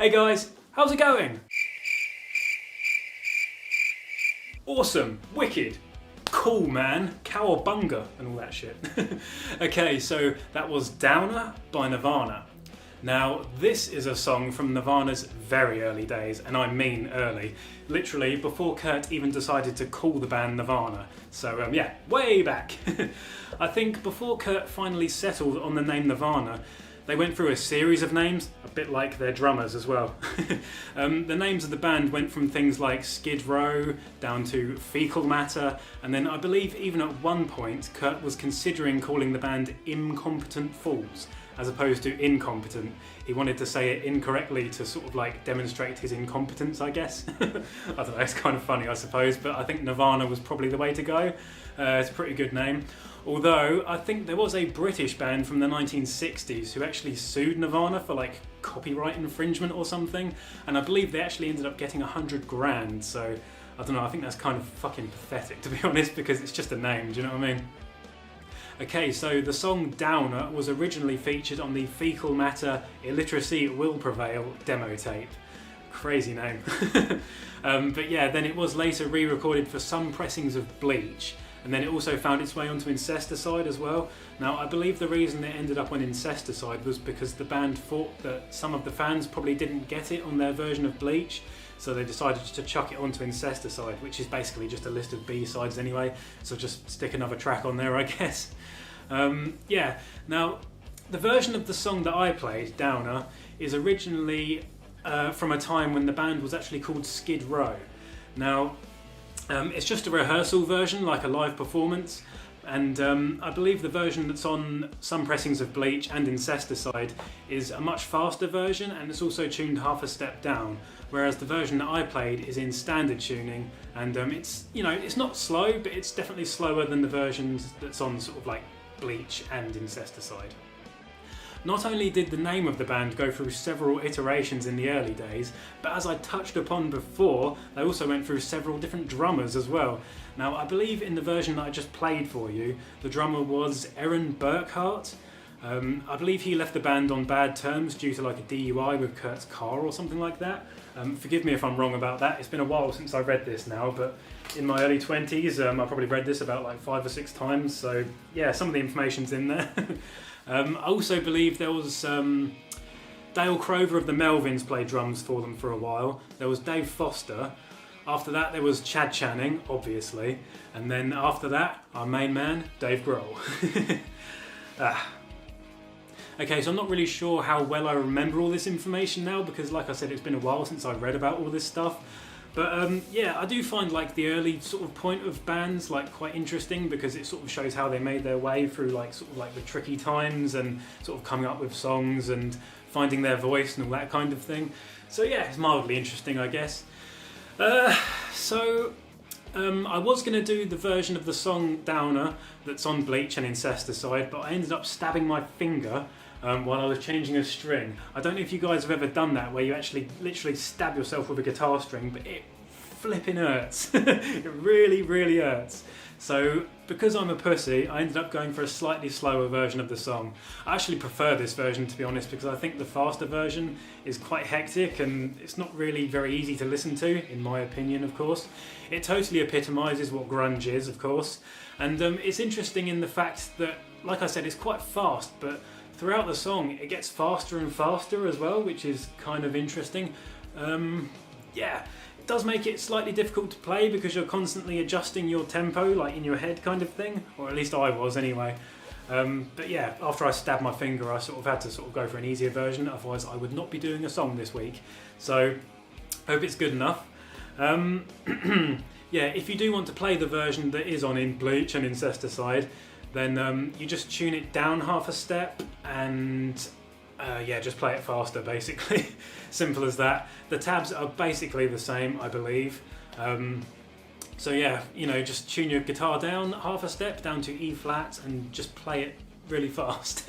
Hey guys, how's it going? Awesome, wicked, cool man, cowabunga and all that shit. Okay, so that was Downer by Nirvana. Now this is a song from Nirvana's very early days, and I mean early. Literally before Kurt even decided to call the band Nirvana. So yeah, way back. I think before Kurt finally settled on the name Nirvana, they went through a series of names, a bit like their drummers as well. The names of the band went from things like Skid Row down to Fecal Matter, and then I believe even at one point Kurt was considering calling the band Incompetent Fools as opposed to Incompetent. He wanted to say it incorrectly to sort of like demonstrate his incompetence, I guess. I don't know, it's kind of funny I suppose, but I think Nirvana was probably the way to go. It's a pretty good name. Although, I think there was a British band from the 1960s who actually sued Nirvana for like copyright infringement or something, and I believe they actually ended up getting 100 grand, so I don't know, I think that's kind of fucking pathetic to be honest, because it's just a name, do you know what I mean? Okay, so the song Downer was originally featured on the Fecal Matter Illiteracy Will Prevail demo tape. Crazy name. But yeah, then it was later re-recorded for some pressings of Bleach, and then it also found its way onto Incesticide as well. Now, I believe the reason it ended up on Incesticide was because the band thought that some of the fans probably didn't get it on their version of Bleach, so they decided to chuck it onto Incesticide, which is basically just a list of B-sides anyway, so just stick another track on there, I guess. Yeah, now, the version of the song that I played, Downer, is originally from a time when the band was actually called Skid Row. Now, it's just a rehearsal version, like a live performance, and I believe the version that's on some pressings of Bleach and Incesticide is a much faster version, and it's also tuned half a step down, whereas the version that I played is in standard tuning, and it's, you know, it's not slow, but it's definitely slower than the versions that's on sort of like Bleach and Incesticide. Not only did the name of the band go through several iterations in the early days, but as I touched upon before, they also went through several different drummers as well. Now, I believe in the version that I just played for you, the drummer was Aaron Burkhart. I believe he left the band on bad terms due to like a DUI with Kurt's car or something like that. Forgive me if I'm wrong about that, it's been a while since I read this now, but in my early 20s I probably read this about like 5 or 6 times, so yeah, some of the information's in there. I also believe there was Dale Crover of the Melvins played drums for them for a while. There was Dave Foster. After that there was Chad Channing, obviously. And then after that, our main man, Dave Grohl. Okay, so I'm not really sure how well I remember all this information now, because like I said, it's been a while since I read about all this stuff. But yeah, I do find like the early sort of point of bands like quite interesting, because it sort of shows how they made their way through like sort of like the tricky times and sort of coming up with songs and finding their voice and all that kind of thing. So yeah, it's mildly interesting, I guess. I was going to do the version of the song Downer that's on Bleach and Incesticide, but I ended up stabbing my finger while I was changing a string. I don't know if you guys have ever done that, where you actually literally stab yourself with a guitar string, but it flipping hurts. It really, really hurts. So, because I'm a pussy, I ended up going for a slightly slower version of the song. I actually prefer this version, to be honest, because I think the faster version is quite hectic and it's not really very easy to listen to, in my opinion, of course. It totally epitomises what grunge is, of course. And it's interesting in the fact that, like I said, it's quite fast, but throughout the song it gets faster and faster as well, which is kind of interesting. Yeah, it does make it slightly difficult to play because you're constantly adjusting your tempo, like in your head kind of thing, or at least I was anyway. But yeah, after I stabbed my finger, I sort of had to sort of go for an easier version, otherwise I would not be doing a song this week. So, hope it's good enough. Yeah, if you do want to play the version that is on in Bleach and Incesticide, then you just tune it down half a step and yeah, just play it faster basically. Simple as that. The tabs are basically the same, I believe. So yeah, you know, just tune your guitar down half a step, down to E flat, and just play it really fast.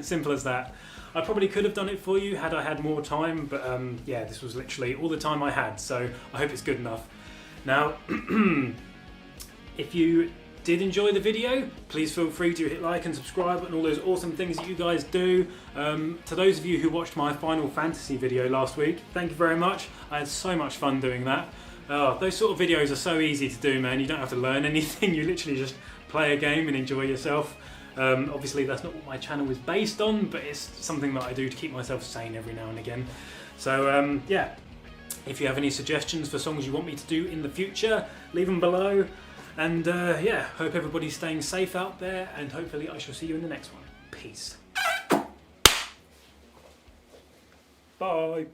Simple as that. I probably could have done it for you had I had more time, but yeah, this was literally all the time I had, so I hope it's good enough. Now, if you did enjoy the video, please feel free to hit like and subscribe and all those awesome things that you guys do. To those of you who watched my Final Fantasy video last week, thank you very much. I had so much fun doing that. Those sort of videos are so easy to do, man. You don't have to learn anything, you literally just play a game and enjoy yourself. Obviously that's not what my channel is based on, but it's something that I do to keep myself sane every now and again. So yeah, if you have any suggestions for songs you want me to do in the future, leave them below. And yeah, hope everybody's staying safe out there, and hopefully I shall see you in the next one. Peace. Bye.